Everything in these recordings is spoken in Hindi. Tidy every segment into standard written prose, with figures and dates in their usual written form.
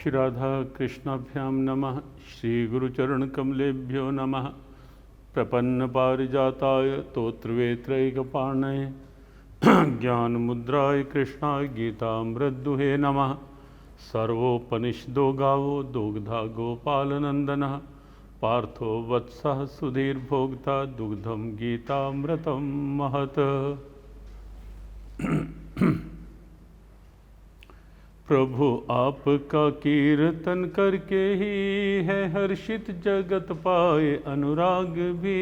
श्री राधा कृष्णाभ्यां नमः। श्री गुरुचरणकमलेभ्यो नमः। प्रपन्न पारिजाताय तोत्रवेत्रैकपाणये ज्ञानमुद्राय कृष्णाय गीतामृतदुहे नमः। सर्वोपनिषदो गावो दुग्धा गोपालनंदनः पार्थो वत्सः सुधीर्भोक्ता दुग्धम गीतामृतं महत्। प्रभु आपका कीर्तन करके ही है हर्षित जगत पाए अनुराग भी।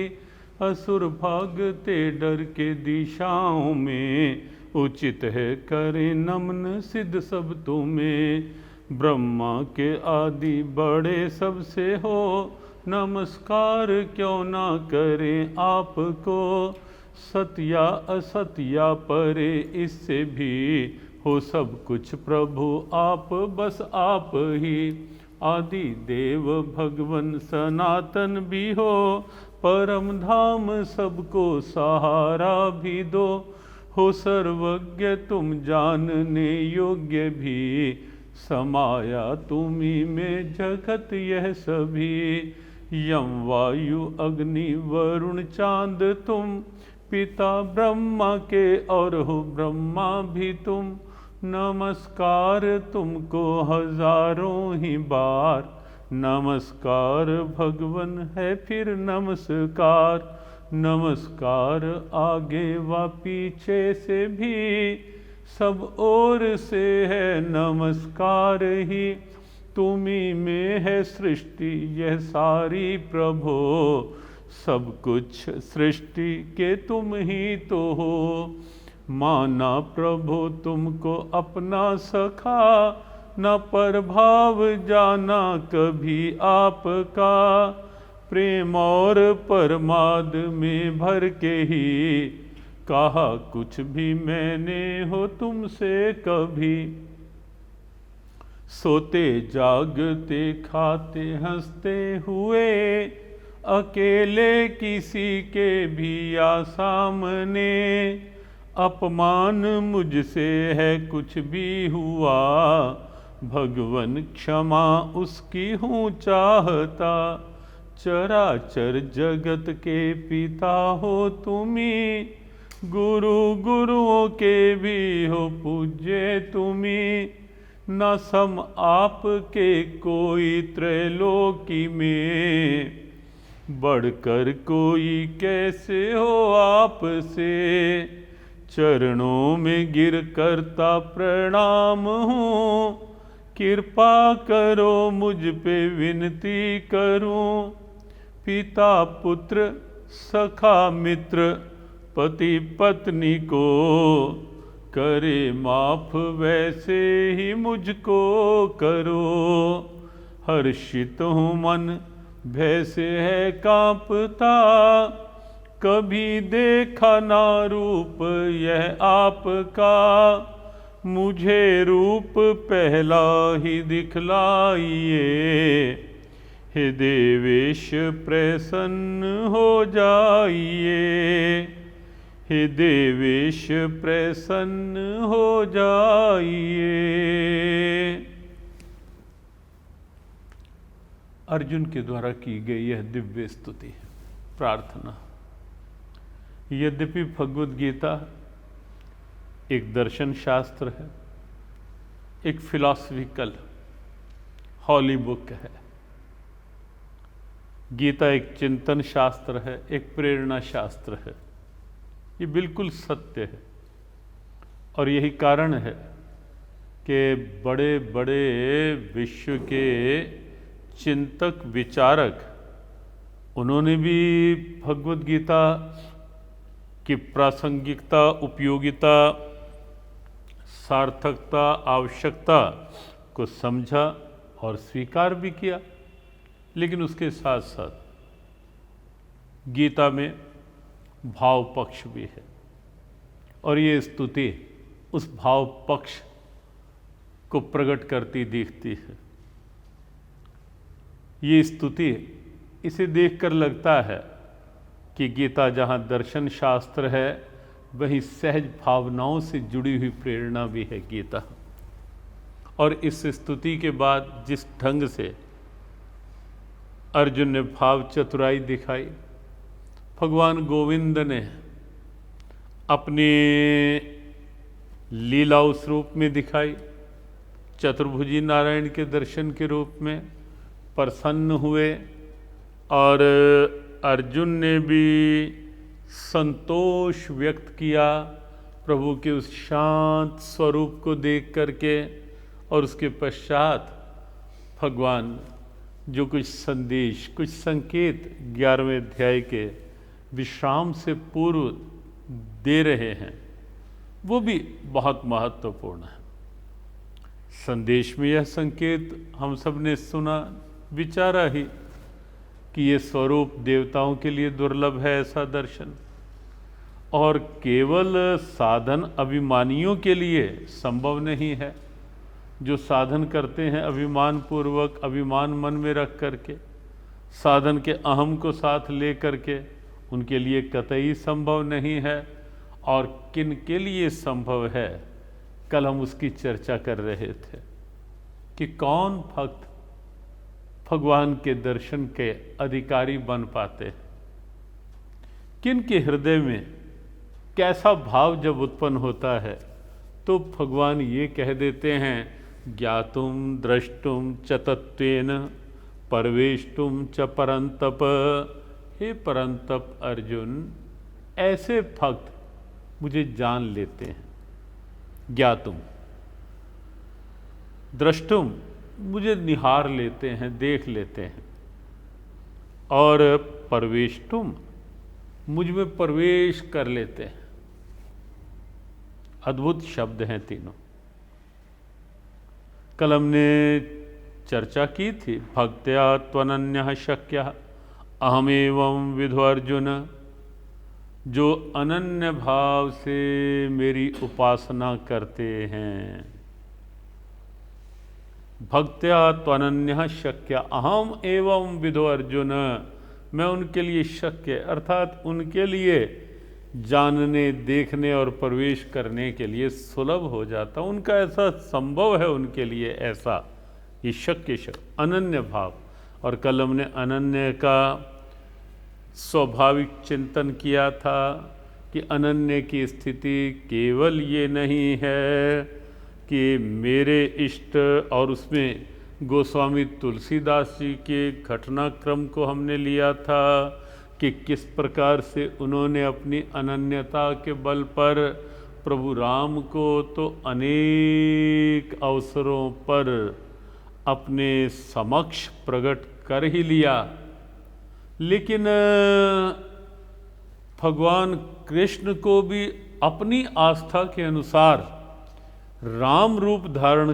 असुर भागते डर के दिशाओं में उचित है करें नमन सिद्ध सब तुम्हें। ब्रह्मा के आदि बड़े सबसे हो नमस्कार क्यों ना करें आपको। सत्या असत्या परे इससे भी हो सब कुछ प्रभु आप बस आप ही। आदि देव भगवन सनातन भी हो परम धाम सबको सहारा भी दो। हो सर्वज्ञ तुम जानने योग्य भी समाया तुम्ही में जगत यह सभी। यम वायु अग्नि वरुण चांद तुम पिता ब्रह्मा के और हो ब्रह्मा भी तुम। नमस्कार तुमको हजारों ही बार नमस्कार भगवन है फिर नमस्कार। नमस्कार आगे व पीछे से भी सब ओर से है नमस्कार ही। तुम्ही में है सृष्टि यह सारी प्रभो सब कुछ सृष्टि के तुम ही तो हो। माना प्रभु तुमको अपना सखा न प्रभाव जाना कभी आपका। प्रेम और परमाद में भर के ही कहा कुछ भी मैंने हो तुमसे कभी। सोते जागते खाते हंसते हुए अकेले किसी के भी या सामने। अपमान मुझसे है कुछ भी हुआ भगवन क्षमा उसकी हूँ चाहता। चराचर जगत के पिता हो तुम्ही गुरु गुरुओं के भी हो पूज्य तुम्ही। न सम आपके कोई त्रैलोकी में बढ़कर कोई कैसे हो आपसे। चरणों में गिर करता प्रणाम हूँ कृपा करो मुझ पे विनती करूँ। पिता पुत्र सखा मित्र पति पत्नी को करे माफ वैसे ही मुझको करो। हर्षित हूँ मन भय से है कांपता कभी देखा ना रूप यह आपका। मुझे रूप पहला ही दिखलाइए हे देवेश प्रसन्न हो जाइए। हे देवेश प्रसन्न हो जाइए। अर्जुन के द्वारा की गई यह दिव्य स्तुति प्रार्थना। यद्यपि भगवद गीता एक दर्शन शास्त्र है, एक फिलॉसफिकल हॉली बुक है। गीता एक चिंतन शास्त्र है, एक प्रेरणा शास्त्र है। ये बिल्कुल सत्य है और यही कारण है कि बड़े बड़े विश्व के चिंतक विचारक उन्होंने भी भगवद गीता की प्रासंगिकता उपयोगिता सार्थकता आवश्यकता को समझा और स्वीकार भी किया। लेकिन उसके साथ साथ गीता में भाव पक्ष भी है और ये स्तुति उस भाव पक्ष को प्रकट करती दिखती है। ये स्तुति इसे देखकर लगता है कि गीता जहाँ दर्शन शास्त्र है वहीं सहज भावनाओं से जुड़ी हुई प्रेरणा भी है गीता। और इस स्तुति के बाद जिस ढंग से अर्जुन ने भाव चतुराई दिखाई, भगवान गोविंद ने अपनी लीला उस रूप में दिखाई, चतुर्भुजी नारायण के दर्शन के रूप में प्रसन्न हुए। और अर्जुन ने भी संतोष व्यक्त किया प्रभु के उस शांत स्वरूप को देख करके। और उसके पश्चात भगवान जो कुछ संदेश, कुछ संकेत 11वें अध्याय के विश्राम से पूर्व दे रहे हैं, वो भी बहुत महत्वपूर्ण है। संदेश में यह संकेत हम सब ने सुना, विचारा ही कि ये स्वरूप देवताओं के लिए दुर्लभ है ऐसा दर्शन, और केवल साधन अभिमानियों के लिए संभव नहीं है। जो साधन करते हैं अभिमान पूर्वक, अभिमान मन में रख करके, साधन के अहम को साथ ले करके, उनके लिए कतई संभव नहीं है। और किन के लिए संभव है, कल हम उसकी चर्चा कर रहे थे कि कौन भक्त भगवान के दर्शन के अधिकारी बन पाते हैं, किन के हृदय में कैसा भाव जब उत्पन्न होता है। तो भगवान ये कह देते हैं, ज्ञातुम द्रष्टुम च तत्वेन परवेष्टुम च परंतप। हे परंतप अर्जुन, ऐसे भक्त मुझे जान लेते हैं। ज्ञातुम, द्रष्टुम, मुझे निहार लेते हैं, देख लेते हैं। और परवेष्टुम, मुझ में प्रवेश कर लेते हैं। अद्भुत शब्द हैं तीनों। कल हमने चर्चा की थी, भक्त्या त्वनन्यः शक्यः अहमेवं विधो अर्जुन। जो अनन्य भाव से मेरी उपासना करते हैं, भक्त्या त्वनन्यः शक्य अहम एवं विधो अर्जुन, मैं उनके लिए शक्य अर्थात उनके लिए जानने, देखने और प्रवेश करने के लिए सुलभ हो जाता, उनका ऐसा संभव है, उनके लिए ऐसा ये शक्य अनन्य भाव। और कल हमने अनन्य का स्वाभाविक चिंतन किया था कि अनन्य की स्थिति केवल ये नहीं है कि मेरे इष्ट, और उसमें गोस्वामी तुलसीदास जी के घटनाक्रम को हमने लिया था कि किस प्रकार से उन्होंने अपनी अनन्यता के बल पर प्रभु राम को तो अनेक अवसरों पर अपने समक्ष प्रकट कर ही लिया, लेकिन भगवान कृष्ण को भी अपनी आस्था के अनुसार राम रूप धारण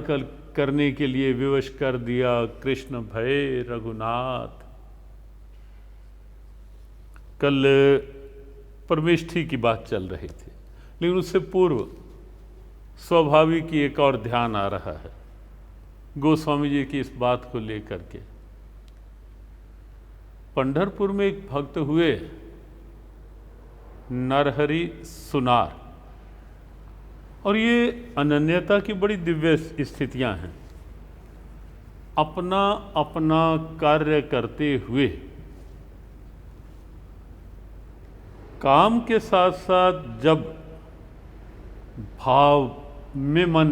करने के लिए विवश कर दिया। कृष्ण भय रघुनाथ। कल परमेष्ठी की बात चल रही थी, लेकिन उससे पूर्व स्वाभाविक ही एक और ध्यान आ रहा है गोस्वामी जी की इस बात को लेकर के। पंढरपुर में एक भक्त हुए नरहरि सुनार, और ये अनन्यता की बड़ी दिव्य स्थितियां हैं। अपना अपना कार्य करते हुए काम के साथ साथ जब भाव में मन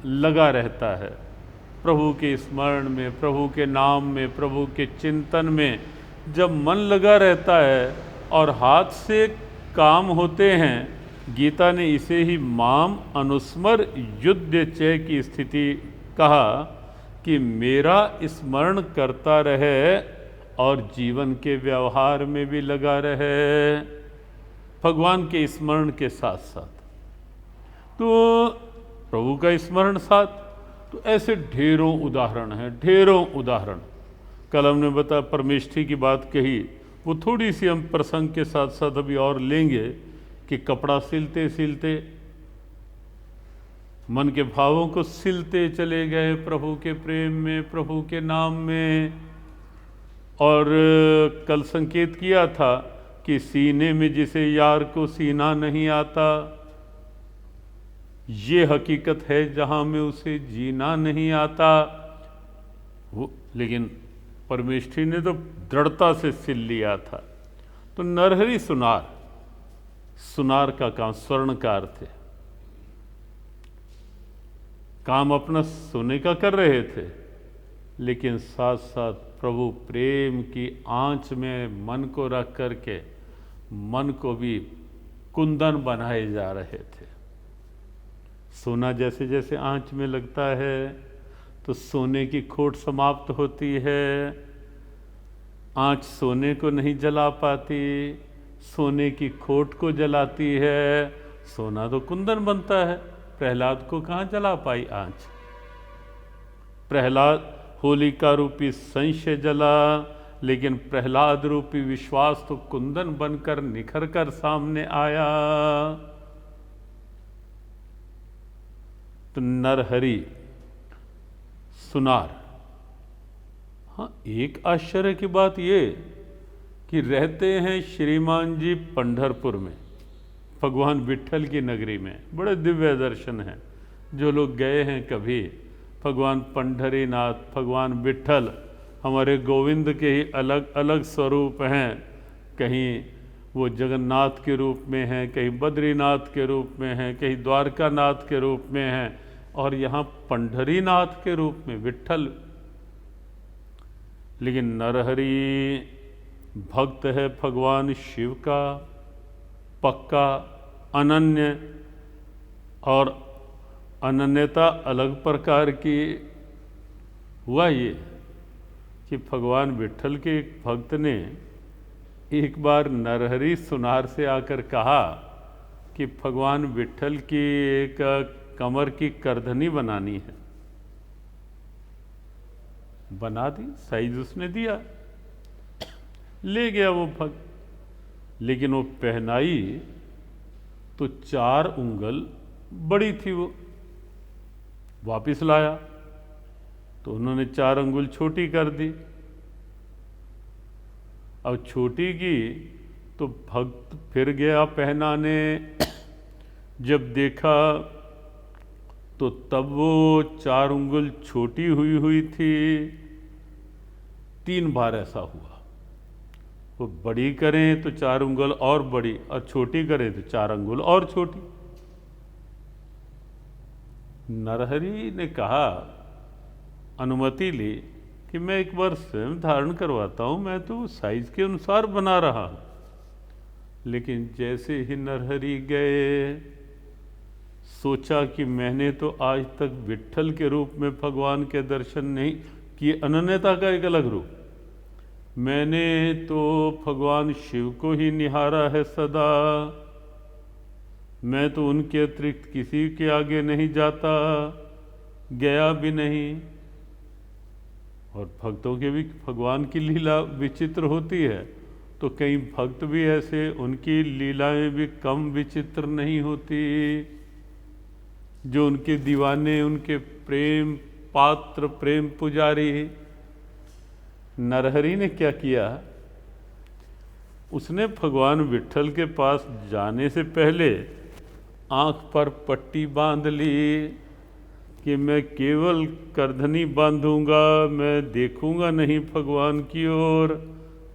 लगा रहता है, प्रभु के स्मरण में, प्रभु के नाम में, प्रभु के चिंतन में जब मन लगा रहता है और हाथ से काम होते हैं, गीता ने इसे ही माम अनुस्मर युद्ध चय की स्थिति कहा कि मेरा स्मरण करता रहे और जीवन के व्यवहार में भी लगा रहे भगवान के स्मरण के साथ साथ। तो प्रभु का स्मरण साथ, तो ऐसे ढेरों उदाहरण हैं, ढेरों उदाहरण। कल हमने बताया परमेष्ठी की बात कही, वो थोड़ी सी हम प्रसंग के साथ साथ अभी और लेंगे कि कपड़ा सिलते सिलते मन के भावों को सिलते चले गए प्रभु के प्रेम में, प्रभु के नाम में। और कल संकेत किया था कि सीने में जिसे यार को सीना नहीं आता, ये हकीकत है जहाँ में उसे जीना नहीं आता। वो लेकिन परमेष्ठी ने तो दृढ़ता से सिल लिया था। तो नरहरि सुनार, सुनार का काम स्वर्णकार थे, काम अपना सोने का कर रहे थे, लेकिन साथ साथ प्रभु प्रेम की आंच में मन को रख करके मन को भी कुंदन बनाए जा रहे थे। सोना जैसे जैसे आंच में लगता है तो सोने की खोट समाप्त होती है, आंच सोने को नहीं जला पाती, सोने की खोट को जलाती है, सोना तो कुंदन बनता है। प्रहलाद को कहाँ जला पाई आंच? प्रहलाद होलिका रूपी संशय जला, लेकिन प्रहलाद रूपी विश्वास तो कुंदन बनकर निखर कर सामने आया। तो नरहरि सुनार। हाँ, एक आश्चर्य की बात ये कि रहते हैं श्रीमान जी पंढरपुर में, भगवान विट्ठल की नगरी में। बड़े दिव्य दर्शन हैं, जो लोग गए हैं कभी। भगवान पंढरीनाथ, भगवान विट्ठल हमारे गोविंद के ही अलग अलग स्वरूप हैं। कहीं वो जगन्नाथ के रूप में हैं, कहीं बद्रीनाथ के रूप में हैं, कहीं द्वारकानाथ के रूप में हैं, और यहाँ पंढरीनाथ के रूप में विट्ठल। लेकिन नरहरि भक्त है भगवान शिव का पक्का, अनन्य। और अनन्यता अलग प्रकार की हुआ ये कि भगवान विट्ठल के एक भक्त ने एक बार नरहरि सुनार से आकर कहा कि भगवान विट्ठल की एक कमर की करधनी बनानी है। बना दी, साइज उसने दिया, ले गया वो भक्त। लेकिन वो पहनाई तो 4 उंगल बड़ी थी, वो वापिस लाया तो उन्होंने 4 अंगुल छोटी कर दी। अब छोटी की तो भक्त फिर गया पहनाने, जब देखा तो तब वो 4 उंगल छोटी हुई हुई थी। 3 बार ऐसा हुआ, वो बड़ी करें तो 4 उंगल और बड़ी, और छोटी करें तो 4 अंगुल और छोटी। नरहरि ने कहा, अनुमति ली कि मैं एक बार स्वयं धारण करवाता हूं, मैं तो साइज के अनुसार बना रहा हूं। लेकिन जैसे ही नरहरि गए, सोचा कि मैंने तो आज तक विट्ठल के रूप में भगवान के दर्शन नहीं किए, अनन्यता का एक अलग रूप। मैंने तो भगवान शिव को ही निहारा है सदा, मैं तो उनके अतिरिक्त किसी के आगे नहीं जाता, गया भी नहीं। और भक्तों के भी भगवान की लीला विचित्र होती है, तो कई भक्त भी ऐसे, उनकी लीलाएं भी कम विचित्र नहीं होती। जो उनके दीवाने, उनके प्रेम पात्र, प्रेम पुजारी। नरहरि ने क्या किया, उसने भगवान विट्ठल के पास जाने से पहले आंख पर पट्टी बांध ली कि मैं केवल करधनी बांधूंगा, मैं देखूंगा नहीं भगवान की ओर,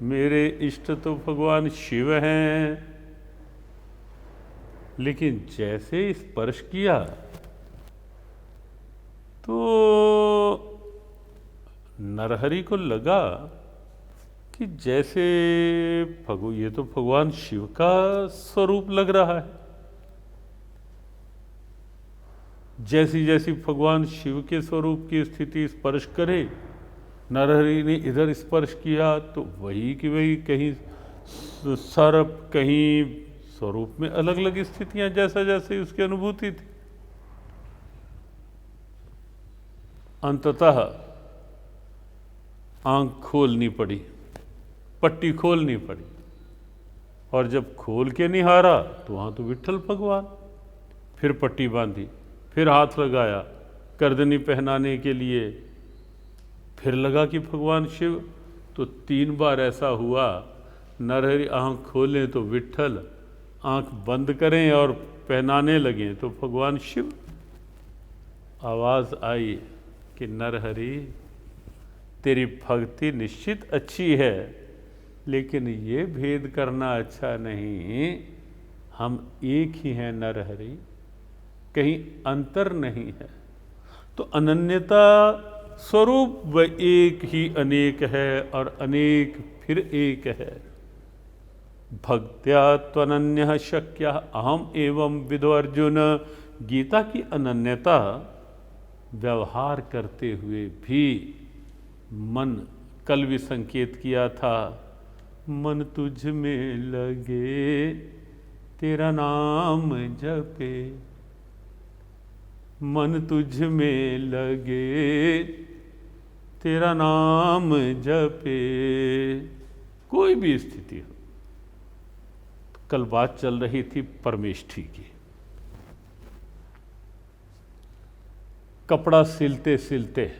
मेरे इष्ट तो भगवान शिव हैं। लेकिन जैसे स्पर्श किया तो नरहरि को लगा कि जैसे ये तो भगवान शिव का स्वरूप लग रहा है। जैसी जैसी भगवान शिव के स्वरूप की स्थिति स्पर्श करे, नरहरि ने इधर स्पर्श किया तो वही कि वही, कहीं सर्प, कहीं स्वरूप में अलग अलग स्थितियां, जैसा जैसे उसकी अनुभूति थी। अंततः आंख खोलनी पड़ी, पट्टी खोलनी पड़ी, और जब खोल के निहारा तो वहां तो विट्ठल भगवान। फिर पट्टी बांधी, फिर हाथ लगाया करधनी पहनाने के लिए, फिर लगा कि भगवान शिव। तो 3 बार ऐसा हुआ। नरहरि आंख खोलें तो विट्ठल, आंख बंद करें और पहनाने लगें तो भगवान शिव। आवाज़ आई कि नरहरि, तेरी भक्ति निश्चित अच्छी है, लेकिन ये भेद करना अच्छा नहीं। हम एक ही हैं नरहरि, कहीं अंतर नहीं है। तो अनन्यता स्वरूप व एक ही अनेक है और अनेक फिर एक है। भक्त्या त्वनन्यः शक्यः अहम एवं विदो अर्जुन। गीता की अनन्यता व्यवहार करते हुए भी मन, कल भी संकेत किया था, मन तुझ में लगे तेरा नाम जपे, मन तुझ में लगे तेरा नाम जपे। कोई भी स्थिति हो। कल बात चल रही थी परमेष्ठी की। कपड़ा सिलते सिलते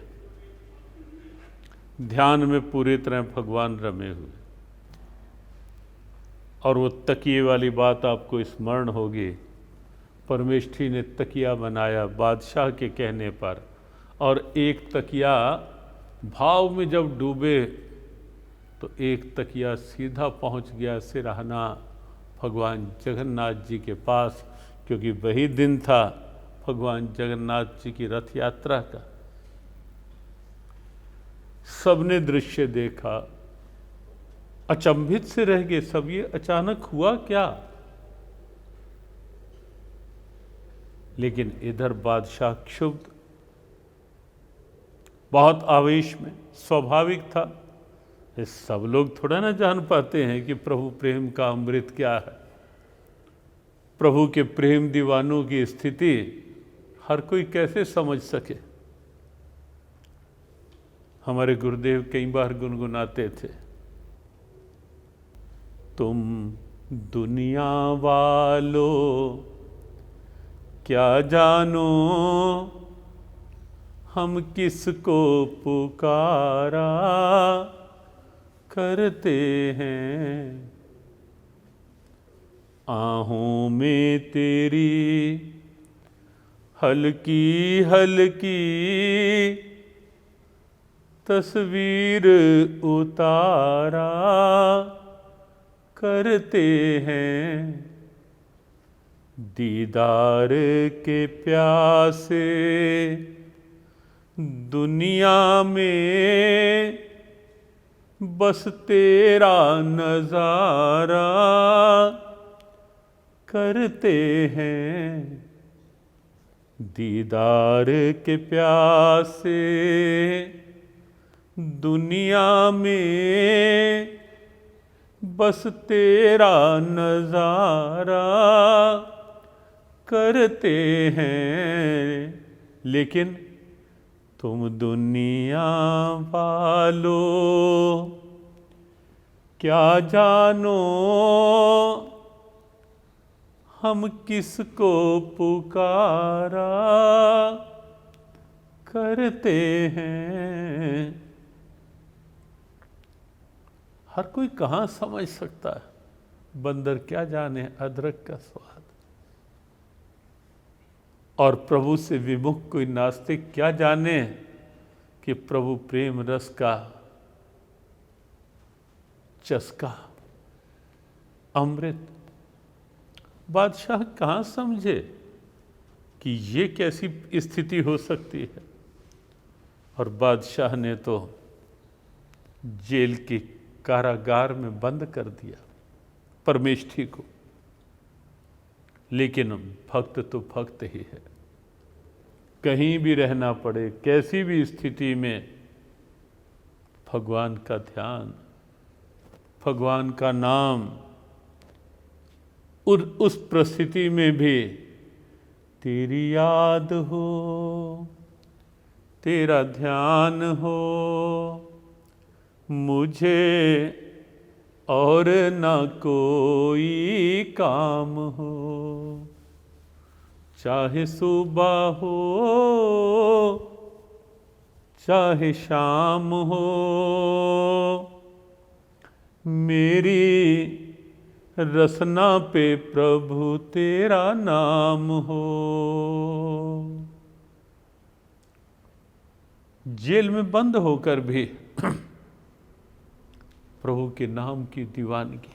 ध्यान में पूरी तरह भगवान रमे हुए, और वो तकिए वाली बात आपको स्मरण होगी। परमेष्ठी ने तकिया बनाया बादशाह के कहने पर, और एक तकिया भाव में जब डूबे तो एक तकिया सीधा पहुंच गया सिरहाना भगवान जगन्नाथ जी के पास, क्योंकि वही दिन था भगवान जगन्नाथ जी की रथ यात्रा का। सबने दृश्य देखा, अचंभित से रह गए सब, ये अचानक हुआ क्या। लेकिन इधर बादशाह क्षुब्ध, बहुत आवेश में, स्वाभाविक था। ये सब लोग थोड़ा ना जान पाते हैं कि प्रभु प्रेम का अमृत क्या है। प्रभु के प्रेम दीवानों की स्थिति हर कोई कैसे समझ सके। हमारे गुरुदेव कई बार गुनगुनाते थे, तुम दुनिया वालों क्या जानो हम किसको पुकारा करते हैं। आहों में तेरी हल्की हल्की तस्वीर उतारा करते हैं। दीदार के प्यासे दुनिया में बस तेरा नजारा करते हैं। दीदार के प्यासे दुनिया में बस तेरा नजारा करते हैं। लेकिन तुम दुनिया वालों क्या जानो हम किसको पुकारा करते हैं। हर कोई कहाँ समझ सकता है, बंदर क्या जाने अदरक का स्वाद। और प्रभु से विमुख कोई नास्तिक क्या जाने कि प्रभु प्रेम रस का चस्का, अमृत। बादशाह कहाँ समझे कि ये कैसी स्थिति हो सकती है। और बादशाह ने तो जेल के कारागार में बंद कर दिया परमेष्ठी को। लेकिन भक्त तो भक्त ही है, कहीं भी रहना पड़े, कैसी भी स्थिति में भगवान का ध्यान, भगवान का नाम, उस परिस्थिति में भी तेरी याद हो, तेरा ध्यान हो, मुझे और ना कोई काम हो। चाहे सुबह हो चाहे शाम हो, मेरी रसना पे प्रभु तेरा नाम हो। जेल में बंद होकर भी प्रभु के नाम की दीवानगी।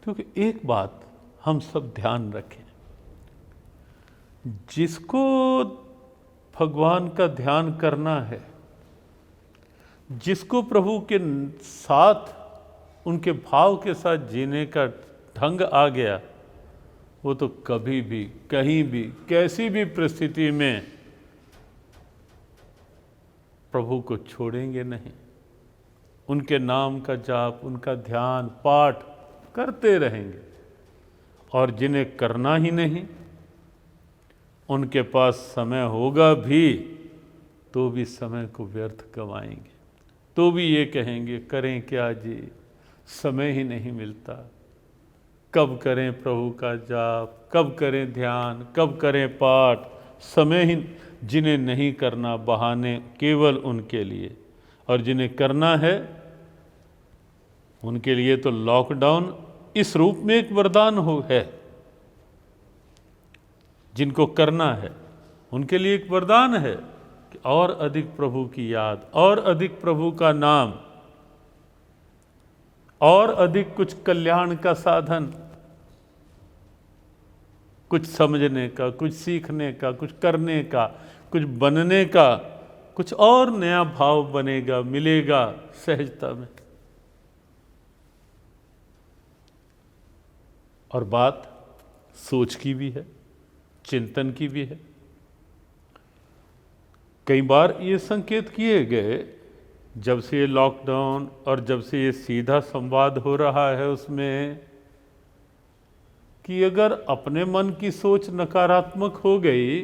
क्योंकि एक बात हम सब ध्यान रखें, जिसको भगवान का ध्यान करना है, जिसको प्रभु के साथ उनके भाव के साथ जीने का ढंग आ गया, वो तो कभी भी कहीं भी कैसी भी परिस्थिति में प्रभु को छोड़ेंगे नहीं। उनके नाम का जाप, उनका ध्यान पाठ करते रहेंगे। और जिन्हें करना ही नहीं, उनके पास समय होगा भी तो भी समय को व्यर्थ गंवाएंगे, तो भी ये कहेंगे करें क्या जी, समय ही नहीं मिलता। कब करें प्रभु का जाप, कब करें ध्यान, कब करें पाठ, समय ही। जिन्हें नहीं करना बहाने केवल उनके लिए, और जिन्हें करना है उनके लिए तो लॉकडाउन इस रूप में एक वरदान है। जिनको करना है उनके लिए एक वरदान है कि और अधिक प्रभु की याद, और अधिक प्रभु का नाम, और अधिक कुछ कल्याण का साधन, कुछ समझने का, कुछ सीखने का, कुछ करने का, कुछ बनने का, कुछ और नया भाव बनेगा, मिलेगा सहजता में। और बात सोच की भी है, चिंतन की भी है। कई बार ये संकेत किए गए, जब से ये लॉकडाउन और जब से ये सीधा संवाद हो रहा है उसमें, कि अगर अपने मन की सोच नकारात्मक हो गई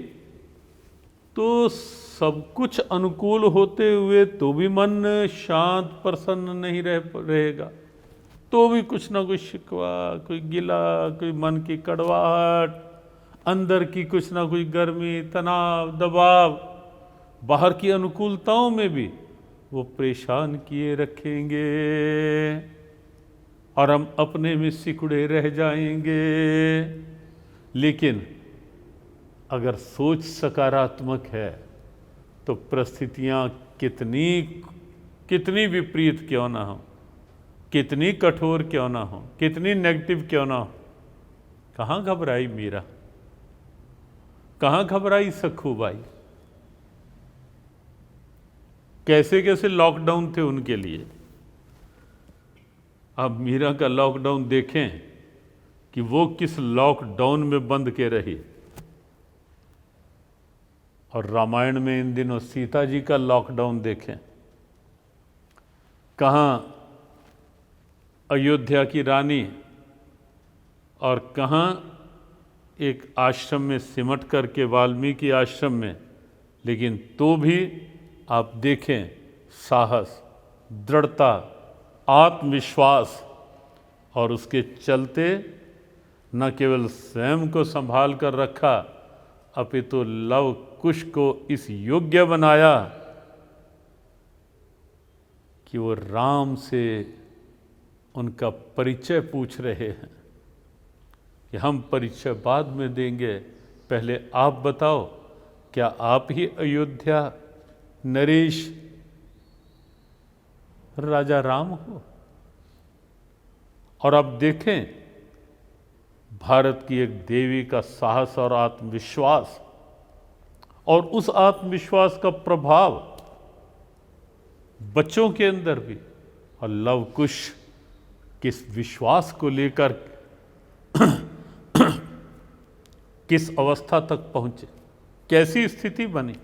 तो सब कुछ अनुकूल होते हुए तो भी मन शांत प्रसन्न नहीं रहेगा, तो भी कुछ ना कुछ शिकवा, कोई गिला, कोई मन की कड़वाहट, अंदर की कुछ ना कुछ गर्मी, तनाव, दबाव, बाहर की अनुकूलताओं में भी वो परेशान किए रखेंगे और हम अपने में सिकुड़े रह जाएंगे। लेकिन अगर सोच सकारात्मक है तो परिस्थितियां कितनी विपरीत क्यों ना हो, कितनी कठोर क्यों ना हो, कितनी नेगेटिव क्यों ना हो, कहाँ घबराई मीरा, कहाँ घबराई सखू बाई। कैसे कैसे लॉकडाउन थे उनके लिए। अब मीरा का लॉकडाउन देखें कि वो किस लॉकडाउन में बंद के रही। और रामायण में इन दिनों सीता जी का लॉकडाउन देखें, कहाँ अयोध्या की रानी और कहाँ एक आश्रम में सिमट करके वाल्मीकि आश्रम में, लेकिन तो भी आप देखें साहस, दृढ़ता, आत्मविश्वास, और उसके चलते न केवल स्वयं को संभाल कर रखा, अपितु लव कुश को इस योग्य बनाया कि वो राम से उनका परिचय पूछ रहे हैं कि हम परिचय बाद में देंगे, पहले आप बताओ क्या आप ही अयोध्या नरेश राजा राम हो। और अब देखें भारत की एक देवी का साहस और आत्मविश्वास, और उस आत्मविश्वास का प्रभाव बच्चों के अंदर भी, और लव कुश किस विश्वास को लेकर किस अवस्था तक पहुंचे, कैसी स्थिति बनी।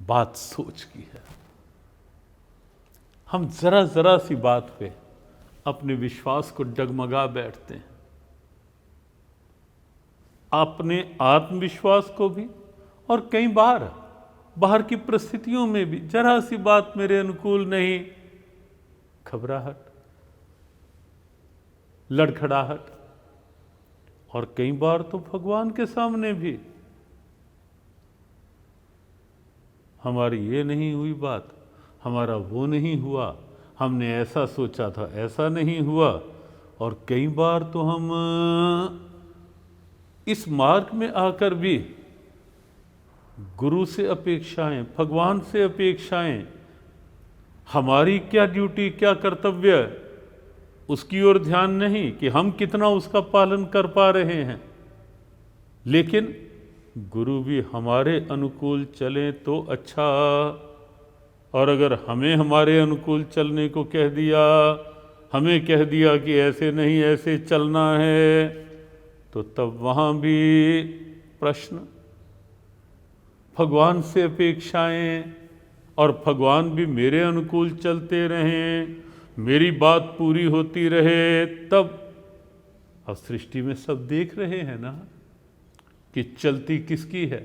बात सोच की है। हम जरा जरा सी बात पे अपने विश्वास को डगमगा बैठते हैं, अपने आत्मविश्वास को भी, और कई बार बाहर की परिस्थितियों में भी जरा सी बात मेरे अनुकूल नहीं, घबराहट, लड़खड़ाहट। और कई बार तो भगवान के सामने भी हमारी ये नहीं हुई बात, हमारा वो नहीं हुआ, हमने ऐसा सोचा था ऐसा नहीं हुआ। और कई बार तो हम इस मार्ग में आकर भी गुरु से अपेक्षाएं, भगवान से अपेक्षाएं, हमारी क्या ड्यूटी, क्या कर्तव्य, उसकी ओर ध्यान नहीं कि हम कितना उसका पालन कर पा रहे हैं। लेकिन गुरु भी हमारे अनुकूल चले तो अच्छा, और अगर हमें हमारे अनुकूल चलने को कह दिया, हमें कह दिया कि ऐसे नहीं ऐसे चलना है, तो तब वहाँ भी प्रश्न। भगवान से अपेक्षाएं, और भगवान भी मेरे अनुकूल चलते रहें, मेरी बात पूरी होती रहे, तब अब सृष्टि में सब देख रहे हैं ना कि चलती किसकी है,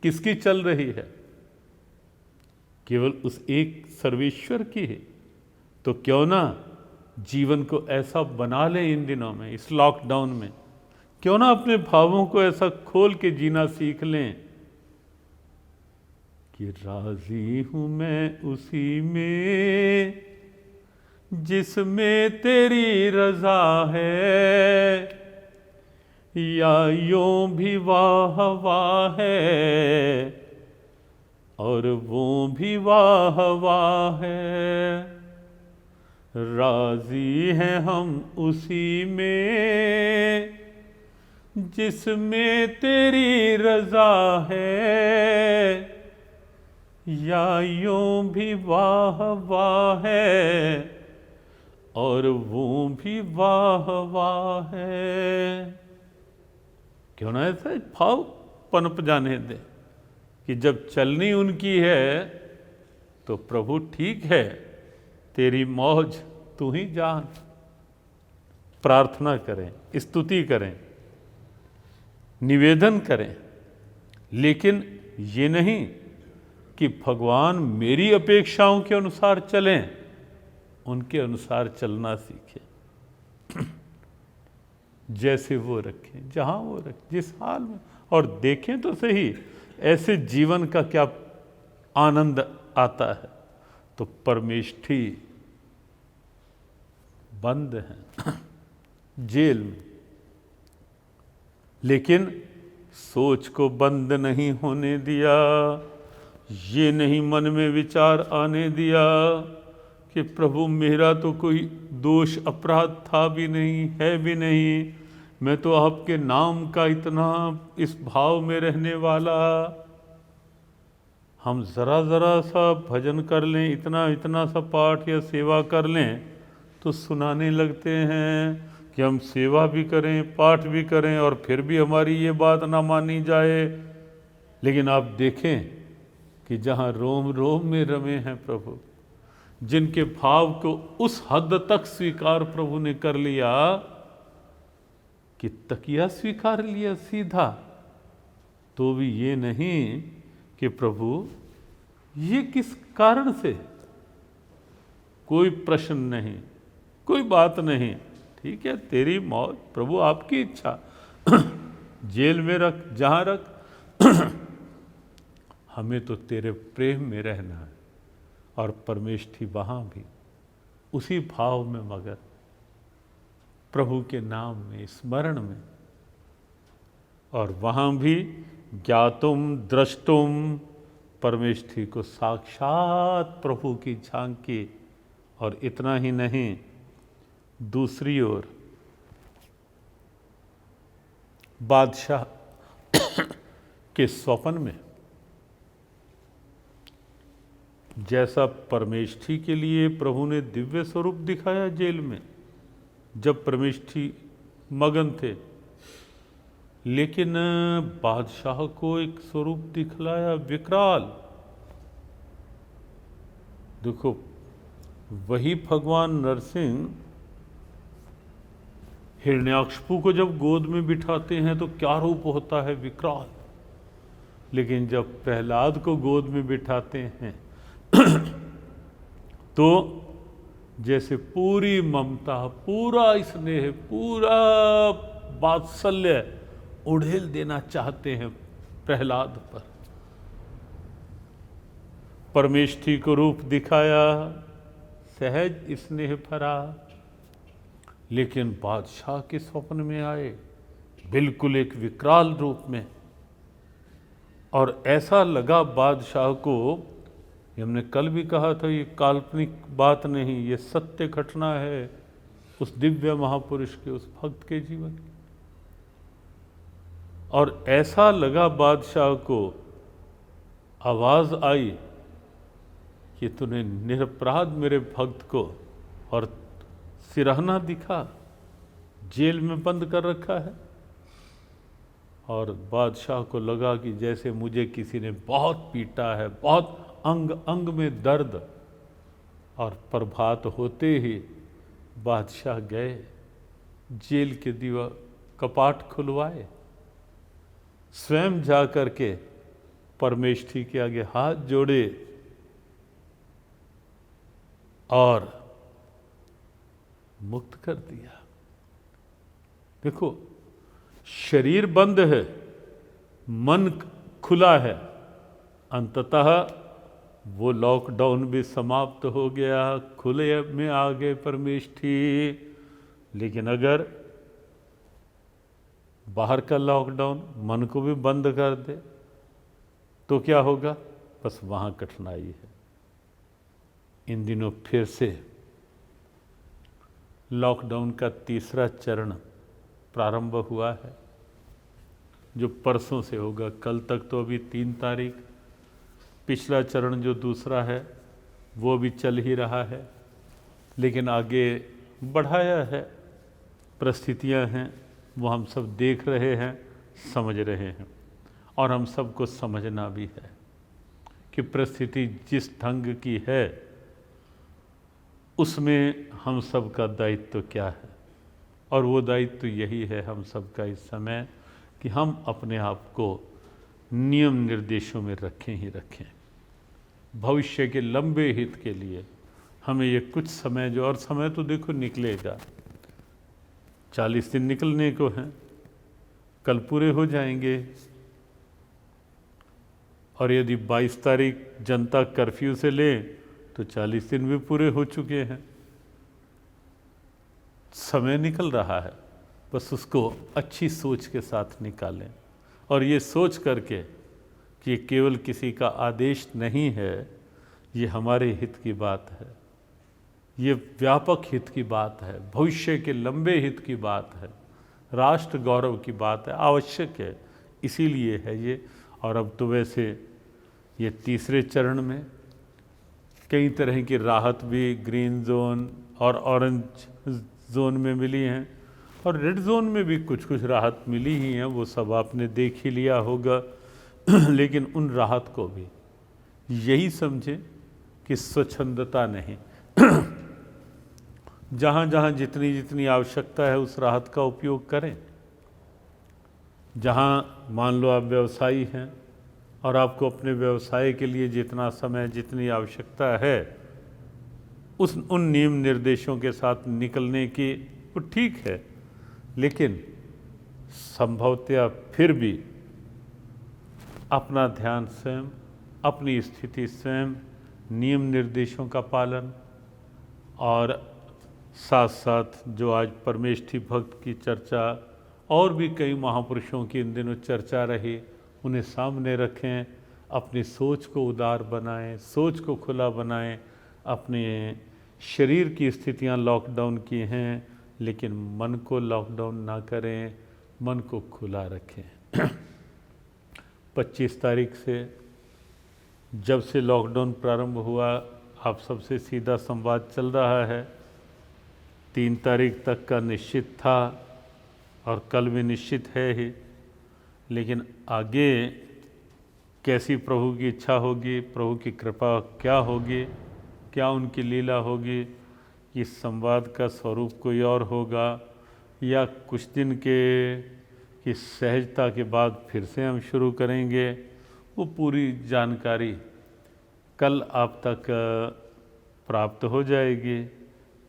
किसकी चल रही है, केवल उस एक सर्वेश्वर की है। तो क्यों ना जीवन को ऐसा बना लें इन दिनों में, इस लॉकडाउन में, क्यों ना अपने भावों को ऐसा खोल के जीना सीख लें कि राजी हूं मैं उसी में जिसमें तेरी रजा है, या यूं भी वाह वाह है और वो भी वाह वाह है। राजी हैं हम उसी में जिसमें तेरी रजा है, या यूं भी वाह वाह है और वो भी वाह वाह है। क्यों ना ऐसा भाव पनप जाने दे कि जब चलनी उनकी है तो प्रभु ठीक है, तेरी मौज तू ही जान। प्रार्थना करें, स्तुति करें, निवेदन करें, लेकिन ये नहीं कि भगवान मेरी अपेक्षाओं के अनुसार चलें, उनके अनुसार चलना सीखें। जैसे वो रखें, जहां वो रखें, जिस हाल में, और देखें तो सही ऐसे जीवन का क्या आनंद आता है। तो परमेष्ठी बंद हैं जेल में, लेकिन सोच को बंद नहीं होने दिया, ये नहीं मन में विचार आने दिया कि प्रभु मेरा तो कोई दोष अपराध था भी नहीं, है भी नहीं, मैं तो आपके नाम का इतना इस भाव में रहने वाला। हम ज़रा ज़रा सा भजन कर लें, इतना इतना सा पाठ या सेवा कर लें तो सुनाने लगते हैं कि हम सेवा भी करें, पाठ भी करें, और फिर भी हमारी ये बात ना मानी जाए। लेकिन आप देखें कि जहाँ रोम रोम में रमे हैं प्रभु, जिनके भाव को उस हद तक स्वीकार प्रभु ने कर लिया कि तकिया स्वीकार लिया सीधा, तो भी ये नहीं कि प्रभु ये किस कारण से, कोई प्रश्न नहीं, कोई बात नहीं, ठीक है तेरी मौत, प्रभु आपकी इच्छा, जेल में रख, जहां रख, हमें तो तेरे प्रेम में रहना है। और परमेष्ठी वहां भी उसी भाव में मगर, प्रभु के नाम में, स्मरण में, और वहां भी ज्ञातुम द्रष्टुम, परमेष्ठी को साक्षात प्रभु की झांकी। और इतना ही नहीं, दूसरी ओर बादशाह के स्वप्न में जैसा परमेष्ठी के लिए प्रभु ने दिव्य स्वरूप दिखाया जेल में, जब परमेष्ठी मगन थे, लेकिन बादशाह को एक स्वरूप दिखलाया विकराल। देखो, वही भगवान नरसिंह हिरण्याकशिपु को जब गोद में बिठाते हैं तो क्या रूप होता है, विकराल। लेकिन जब प्रहलाद को गोद में बिठाते हैं तो जैसे पूरी ममता, पूरा स्नेह, पूरा वात्सल्य उड़ेल देना चाहते हैं प्रहलाद पर। परमेष्ठी को रूप दिखाया सहज स्नेह भरा, लेकिन बादशाह के स्वप्न में आए बिल्कुल एक विकराल रूप में। और ऐसा लगा बादशाह को, ये हमने कल भी कहा था, ये काल्पनिक बात नहीं, ये सत्य घटना है उस दिव्य महापुरुष के, उस भक्त के जीवन की। और ऐसा लगा बादशाह को, आवाज आई कि तूने निरपराध मेरे भक्त को और सिरहना दिखा, जेल में बंद कर रखा है। और बादशाह को लगा कि जैसे मुझे किसी ने बहुत पीटा है, बहुत अंग अंग में दर्द। और प्रभात होते ही बादशाह गए, जेल के दीवार कपाट खुलवाए, स्वयं जा करके परमेष्ठी के आगे हाथ जोड़े और मुक्त कर दिया। देखो, शरीर बंद है, मन खुला है, अंततः वो लॉकडाउन भी समाप्त हो गया, खुले में आ गए परमेष्ठी। लेकिन अगर बाहर का लॉकडाउन मन को भी बंद कर दे तो क्या होगा? बस वहां कठिनाई है। इन दिनों फिर से लॉकडाउन का तीसरा चरण प्रारंभ हुआ है, जो परसों से होगा। कल तक तो अभी 3 तारीख, पिछला चरण जो दूसरा है वो भी चल ही रहा है, लेकिन आगे बढ़ाया है। परिस्थितियां हैं वो हम सब देख रहे हैं, समझ रहे हैं, और हम सबको समझना भी है कि परिस्थिति जिस ढंग की है उसमें हम सब का दायित्व क्या है। और वो दायित्व यही है हम सब का इस समय कि हम अपने आप को नियम निर्देशों में रखें ही रखें। भविष्य के लंबे हित के लिए हमें ये कुछ समय, जो और समय तो देखो निकलेगा, 40 दिन निकलने को हैं, कल पूरे हो जाएंगे। और यदि 22 तारीख जनता कर्फ्यू से ले तो 40 दिन भी पूरे हो चुके हैं। समय निकल रहा है, बस उसको अच्छी सोच के साथ निकालें। और ये सोच करके कि ये केवल किसी का आदेश नहीं है, ये हमारे हित की बात है, ये व्यापक हित की बात है, भविष्य के लंबे हित की बात है, राष्ट्र गौरव की बात है, आवश्यक है, इसीलिए है ये। और अब तो वैसे ये तीसरे चरण में कई तरह की राहत भी ग्रीन जोन और ऑरेंज जोन में मिली हैं, और रेड जोन में भी कुछ कुछ राहत मिली ही हैं, वो सब आपने देख ही लिया होगा। लेकिन उन राहत को भी यही समझें कि स्वच्छंदता नहीं, जहाँ जहाँ जितनी जितनी आवश्यकता है उस राहत का उपयोग करें। जहाँ मान लो आप व्यवसायी हैं और आपको अपने व्यवसाय के लिए जितना समय, जितनी आवश्यकता है, उन नियम निर्देशों के साथ निकलने की वो ठीक है, लेकिन संभवतः फिर भी अपना ध्यान स्वयं, अपनी स्थिति स्वयं, नियम निर्देशों का पालन, और साथ साथ जो आज परमेष्ठी भक्त की चर्चा और भी कई महापुरुषों की इन दिनों चर्चा रही, उन्हें सामने रखें। अपनी सोच को उदार बनाएं, सोच को खुला बनाएं। अपने शरीर की स्थितियां लॉकडाउन की हैं, लेकिन मन को लॉकडाउन ना करें, मन को खुला रखें। 25 तारीख से जब से लॉकडाउन प्रारंभ हुआ, आप सबसे सीधा संवाद चल रहा है। 3 तारीख तक का निश्चित था और कल भी निश्चित है ही, लेकिन आगे कैसी प्रभु की इच्छा होगी, प्रभु की कृपा क्या होगी, क्या उनकी लीला होगी, इस संवाद का स्वरूप कोई और होगा, या कुछ दिन की सहजता के बाद फिर से हम शुरू करेंगे, वो पूरी जानकारी कल आप तक प्राप्त हो जाएगी,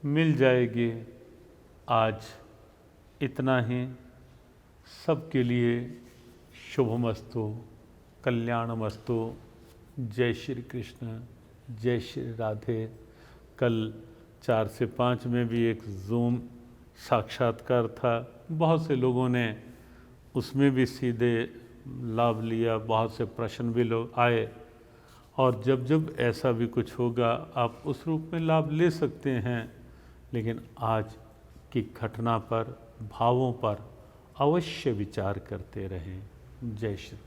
मिल जाएगी। आज इतना ही। सबके लिए शुभमस्तु, कल्याणमस्तु। जय श्री कृष्ण, जय श्री राधे। कल 4 से 5 में भी एक जूम साक्षात्कार था, बहुत से लोगों ने उसमें भी सीधे लाभ लिया, बहुत से प्रश्न भी लोग आए, और जब जब ऐसा भी कुछ होगा आप उस रूप में लाभ ले सकते हैं। लेकिन आज की घटना पर, भावों पर अवश्य विचार करते रहें। जय श्री